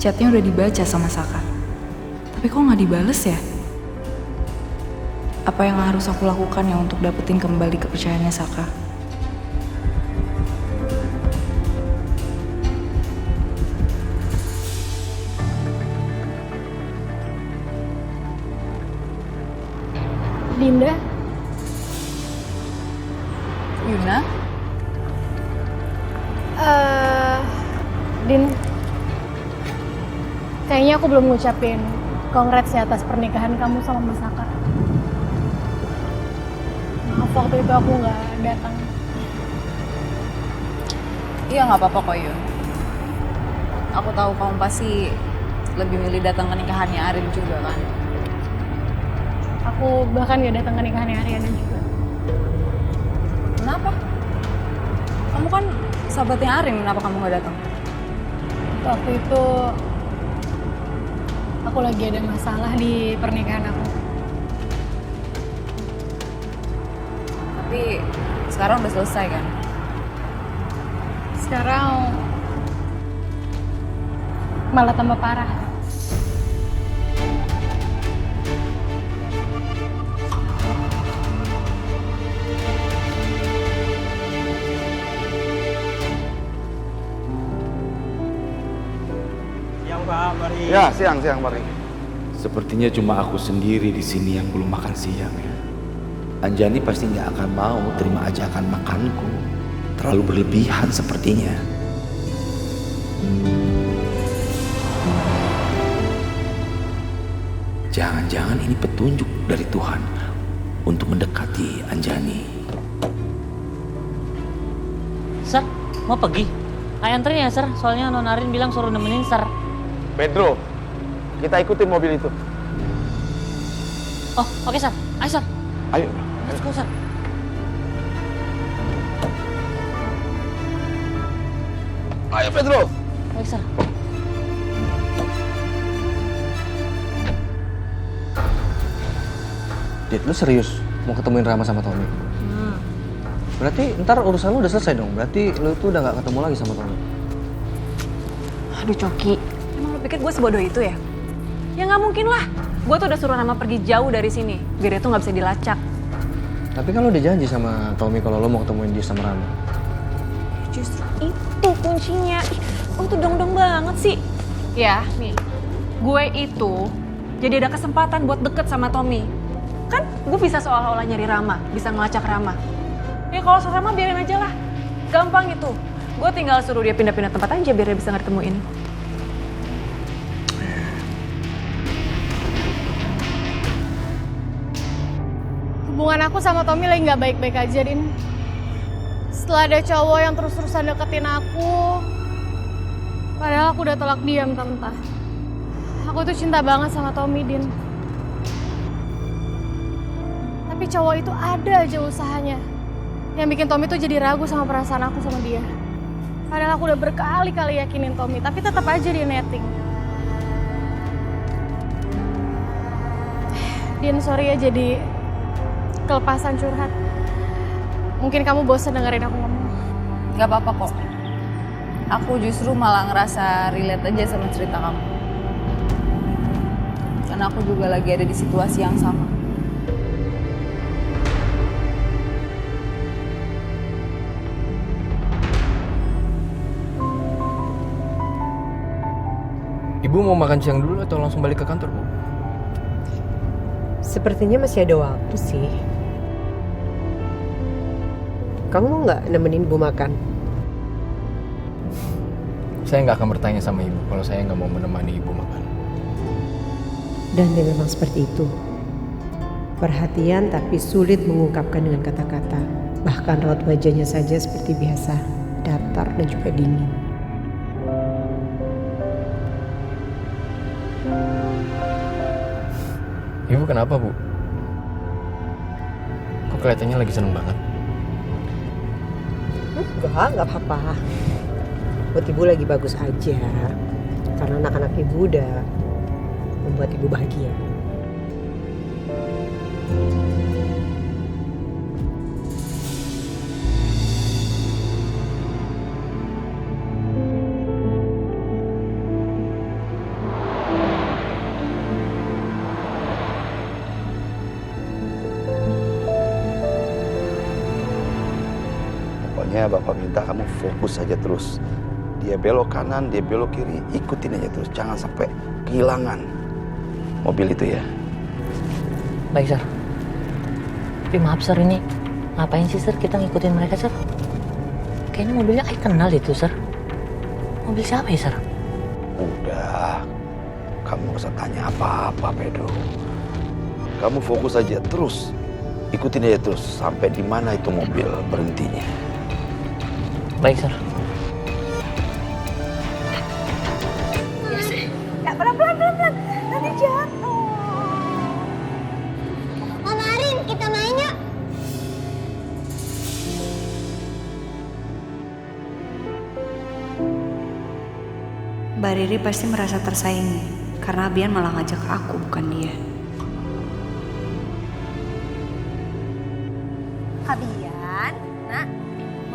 Chatnya udah dibaca sama Saka. Tapi kok nggak dibales ya? Apa yang harus aku lakukan ya untuk dapetin kembali kepercayaannya Saka? Dinda, Yuna? Din, kayaknya aku belum ngucapin congrats ya atas pernikahan kamu sama Mas Saka. Maaf waktu itu aku nggak datang. Iya nggak apa-apa kok Yun. Aku tahu kamu pasti lebih milih datang ke nikahannya Arin juga kan. Aku bahkan nggak datang ke nikahannya Ariana juga. Kenapa? Kamu kan sahabatnya Arin, kenapa kamu nggak datang? Waktu itu aku lagi ada masalah di pernikahan aku. Tapi sekarang udah selesai kan? Sekarang malah tambah parah. Ya, siang Mari. Sepertinya cuma aku sendiri di sini yang belum makan siang ya. Anjani pasti nggak akan mau terima ajakan makanku. Terlalu berlebihan sepertinya. Jangan-jangan ini petunjuk dari Tuhan untuk mendekati Anjani. Sir, mau pergi? Kayak anterin ya, Sir. Soalnya Non Arin bilang suruh nemenin, Sir. Pedro, kita ikutin mobil itu. Oh, oke, Sir. Ayo, Sir. Ayo. Let's go, Sir. Ayo Pedro. Baik, Sir. Dit, lu serius mau ketemuin Rama sama Tommy? Berarti ntar urusan lu udah selesai dong. Berarti lu tuh udah gak ketemu lagi sama Tommy. Aduh Coki, emang lo pikir gue sebodoh itu ya? Ya nggak mungkin lah. Gue tuh udah suruh Rama pergi jauh dari sini, biar dia tuh nggak bisa dilacak. Tapi kan lu udah janji sama Tommy kalau lu mau ketemuin dia sama Rama. Justru itu kuncinya. Ih, lo tuh dong-dong banget sih. Ya, nih. Gue itu jadi ada kesempatan buat deket sama Tommy. Kan gue bisa seolah-olah nyari Rama, bisa ngelacak Rama. Ya kalau sama Rama biarin aja lah. Gampang itu. Gue tinggal suruh dia pindah-pindah tempat aja biar dia bisa nggak ditemuin. Hubungan aku sama Tommy lagi nggak baik-baik aja, Din. Setelah ada cowok yang terus-terusan deketin aku, padahal aku udah tolak dia mentah-mentah. Aku tuh cinta banget sama Tommy, Din. Tapi cowok itu ada aja usahanya yang bikin Tommy tuh jadi ragu sama perasaan aku sama dia. Padahal aku udah berkali-kali yakinin Tommy, tapi tetap aja dia netting. Din, sorry ya jadi kelepasan curhat. Mungkin kamu bosan dengerin aku ngomong. Gak apa-apa kok. Aku justru malah ngerasa relate aja sama cerita kamu. Karena aku juga lagi ada di situasi yang sama. Ibu mau makan siang dulu atau langsung balik ke kantor, Bu? Sepertinya masih ada waktu sih. Kamu mau nggak nemenin Ibu makan? Saya nggak akan bertanya sama Ibu kalau saya nggak mau menemani Ibu makan. Dan dia memang seperti itu. Perhatian tapi sulit mengungkapkan dengan kata-kata. Bahkan raut wajahnya saja seperti biasa, datar dan juga dingin. Ibu kenapa, Bu? Kok kelihatannya lagi seneng banget? Enggak apa-apa. Buat Ibu lagi bagus aja. Karena anak-anak Ibu udah membuat Ibu bahagia. Pokoknya Bapak minta kamu fokus saja terus. Dia belok kanan, dia belok kiri, ikutin aja terus. Jangan sampai kehilangan mobil itu ya. Baik, Sir. Tapi maaf, Sir, ini ngapain sih, Sir, kita ngikutin mereka, Sir? Kayaknya mobilnya kayak kenal itu, Sir. Mobil siapa ya, Sir? Udah, kamu gak usah tanya apa-apa, Pedro. Kamu fokus aja terus. Ikutin aja terus sampai di mana itu mobil berhentinya. Baik, Sir. Kak, pelan-pelan. Nanti jatuh. Mama Arin, kita main yuk. Mbak Riri pasti merasa tersaingi karena Abian malah ngajak aku, bukan dia. Abian, nak,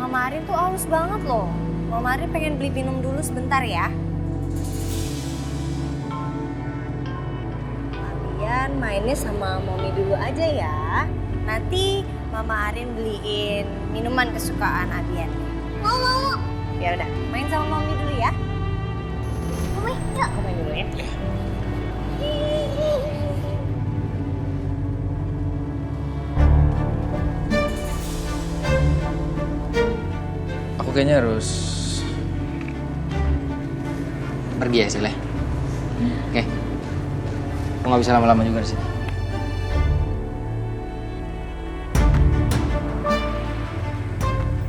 Mama Arin tuh haus banget loh. Mama Arin pengen beli minum dulu sebentar ya. Abian mainnya sama Mommy dulu aja ya. Nanti Mama Arin beliin minuman kesukaan Abian. Mau. Ya udah, main sama Mommy dulu ya. Mommy, yuk. Aku main dulu ya. Aku kayaknya harus pergi ya, Sil. Oke. Aku nggak bisa lama-lama juga di sini.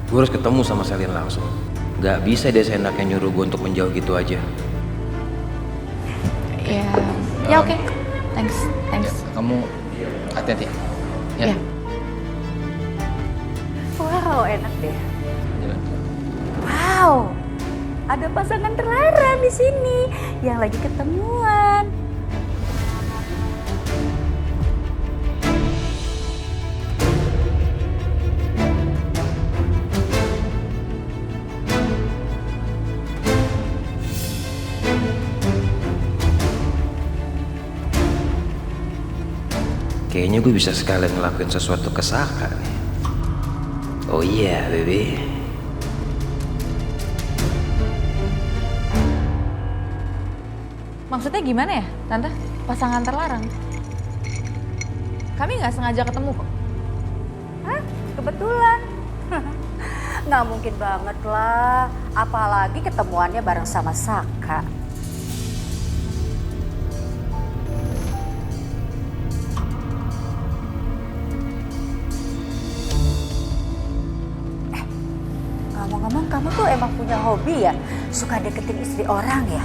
Gue harus ketemu sama Selin langsung. Gak bisa dia seenaknya nyuruh gue untuk menjauh gitu aja. Ya oke. Thanks. Ya, kamu hati-hati. Ya. Ya. Wow, enak deh. Jalan. Wow, ada pasangan terlarang di sini yang lagi ketemuan. Kayaknya gue bisa sekalian ngelakuin sesuatu ke Saka nih. Oh iya, baby. Maksudnya gimana ya, Tante? Pasangan terlarang? Kami nggak sengaja ketemu kok. Hah? Kebetulan. Nggak mungkin banget lah. Apalagi ketemuannya bareng sama Saka. Ngomong-ngomong, kamu tuh emang punya hobi ya? Suka deketin istri orang ya?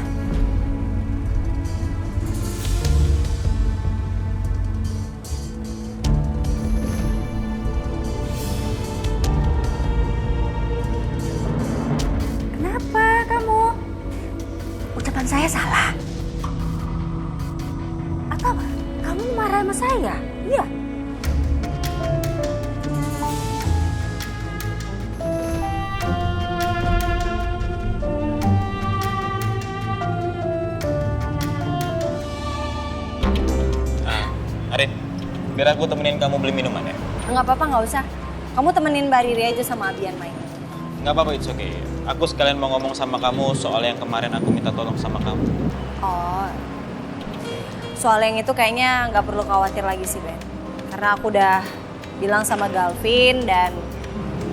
Kenapa kamu? Ucapan saya salah? Atau kamu marah sama saya? Iya. Arin, biar aku temenin kamu beli minuman ya? Nggak apa-apa, nggak usah. Kamu temenin Mbak Riri aja sama Abian main. Nggak apa-apa, it's okay. Aku sekalian mau ngomong sama kamu soal yang kemarin aku minta tolong sama kamu. Oh, soal yang itu kayaknya nggak perlu khawatir lagi sih, Ben. Karena aku udah bilang sama Galvin dan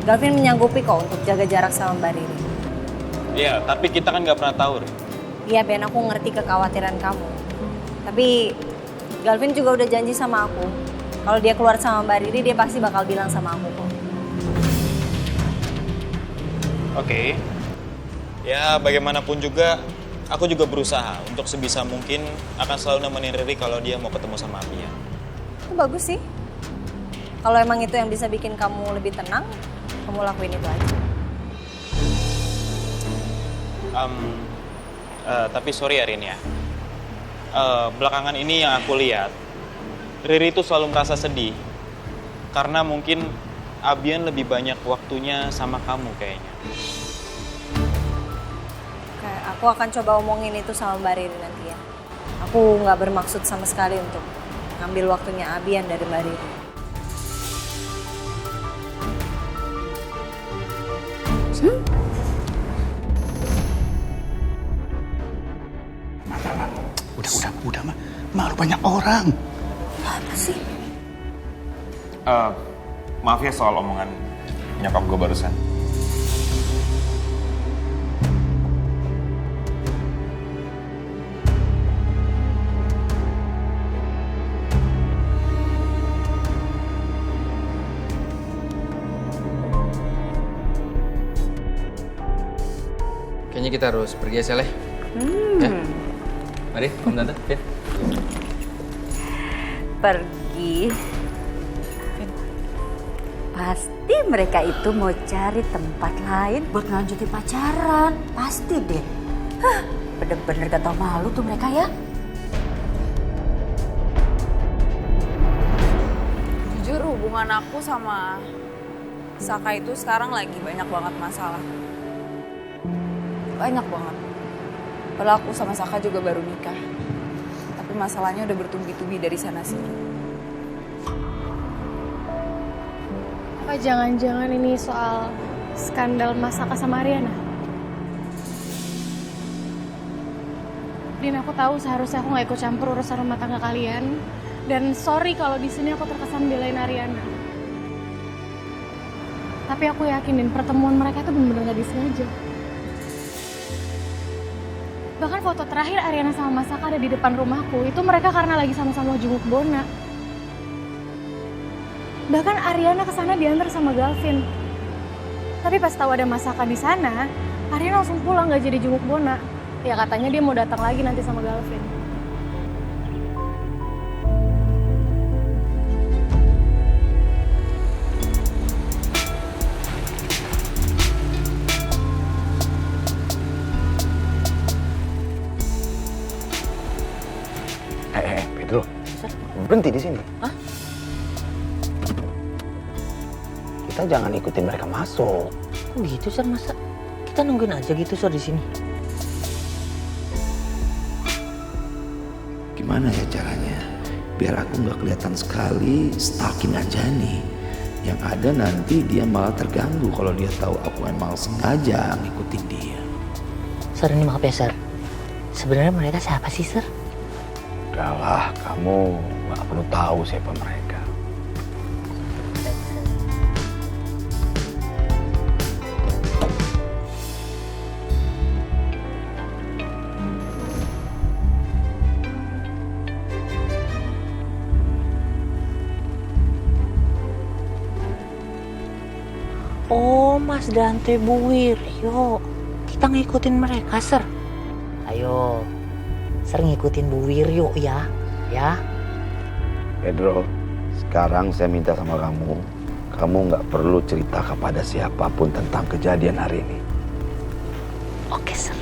Galvin menyanggupi kok untuk jaga jarak sama Mbak Riri. Iya, tapi kita kan nggak pernah tahu, Rin. Iya, Ben, aku ngerti kekhawatiran kamu. Tapi Galvin juga udah janji sama aku. Kalau dia keluar sama Mbak Riri, dia pasti bakal bilang sama aku kok. Oke. Ya, bagaimanapun juga, aku juga berusaha untuk sebisa mungkin akan selalu nemenin Riri kalau dia mau ketemu sama Abian. Itu bagus sih. Kalau emang itu yang bisa bikin kamu lebih tenang, kamu lakuin itu aja. Tapi sorry ya, Rin ya. Belakangan ini yang aku lihat, Riri itu selalu merasa sedih. Karena mungkin Abian lebih banyak waktunya sama kamu kayaknya. Oke, aku akan coba omongin itu sama Mbak Riri nanti ya. Aku nggak bermaksud sama sekali untuk ngambil waktunya Abian dari Mbak Riri. Udah, mah. Malu banyak orang. Apa sih? Maaf ya soal omongan nyokap gue barusan. Kayaknya kita harus pergi ya, Sel ya. Ya. Mari, Om Tante, Vin. Pergi. Pasti mereka itu mau cari tempat lain buat ngelanjutin pacaran. Pasti deh. Hah, bener-bener gak tau malu tuh mereka ya. Jujur hubungan aku sama Saka itu sekarang lagi banyak banget masalah. Banyak banget. Padahal aku sama Saka juga baru nikah. Tapi masalahnya udah bertubi-tubi dari sana sini. Apa jangan-jangan ini soal skandal Mas Saka sama Ariana? Din, aku tahu seharusnya aku nggak ikut campur urusan rumah tangga kalian. Dan sorry kalau di sini aku terkesan belain Ariana. Tapi aku yakinin pertemuan mereka itu benar-benar nggak disengaja. Bahkan foto terakhir Ariana sama Mas Saka ada di depan rumahku, itu mereka karena lagi sama-sama jenguk Bona. Bahkan Ariana kesana diantar sama Galvin. Tapi pas tahu ada Mas Saka di sana, Ariana langsung pulang nggak jadi jenguk Bona. Ya katanya dia mau datang lagi nanti sama Galvin. Pedro, berhenti di sini. Hah? Kita jangan ikutin mereka masuk. Kok gitu, Sir? Masa kita nungguin aja gitu, Sir, di sini? Gimana ya caranya? Biar aku nggak kelihatan sekali stalking Anjani. Yang ada nanti dia malah terganggu kalau dia tahu aku emang sengaja ngikutin dia. Sir, ini maaf ya, Sir. Sebenarnya mereka siapa sih, Sir? Udahlah, kamu nggak perlu tahu siapa mereka. Oh, Mas Dante Buwiryo. Kita ngikutin mereka, Sir. Ayo, Sir ngikutin Bu Wiryo ya. Ya. Pedro, sekarang saya minta sama kamu nggak perlu cerita kepada siapapun tentang kejadian hari ini. Oke, Sir.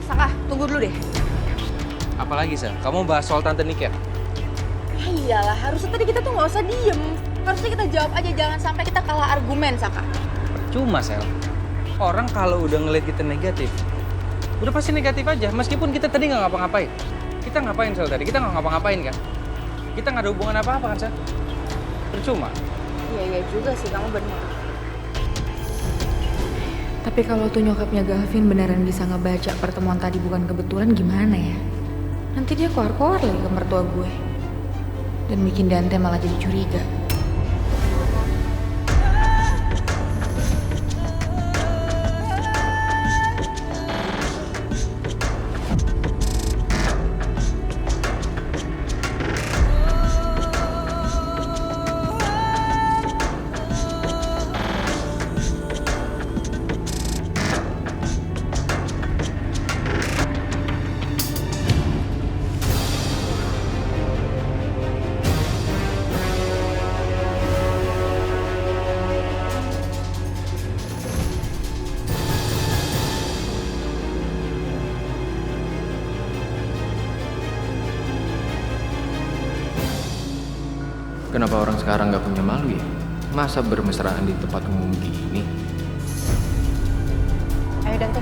Saka, tunggu dulu deh. Apalagi, Sel? Kamu bahas soal Tante Niken? Iyalah, harusnya tadi kita tuh nggak usah diem. Harusnya kita jawab aja, jangan sampai kita kalah argumen, Saka. Cuma, Sel. Orang kalau udah ngeliat kita negatif, udah pasti negatif aja. Meskipun kita tadi nggak ngapa-ngapain. Kita ngapain, Sel, tadi? Kita nggak ngapa-ngapain, kan? Kita nggak ada hubungan apa-apa, kan, Sel? Percuma. Iya juga sih, kamu benar. Tapi kalau tuh nyokapnya Gavin beneran bisa ngebaca pertemuan tadi bukan kebetulan, gimana ya? Nanti dia koar-koar lagi ke mertua gue. Dan bikin Dante malah jadi curiga. Kenapa orang sekarang nggak punya malu ya? Masa bermesraan di tempat umum gini? Ayo Dante.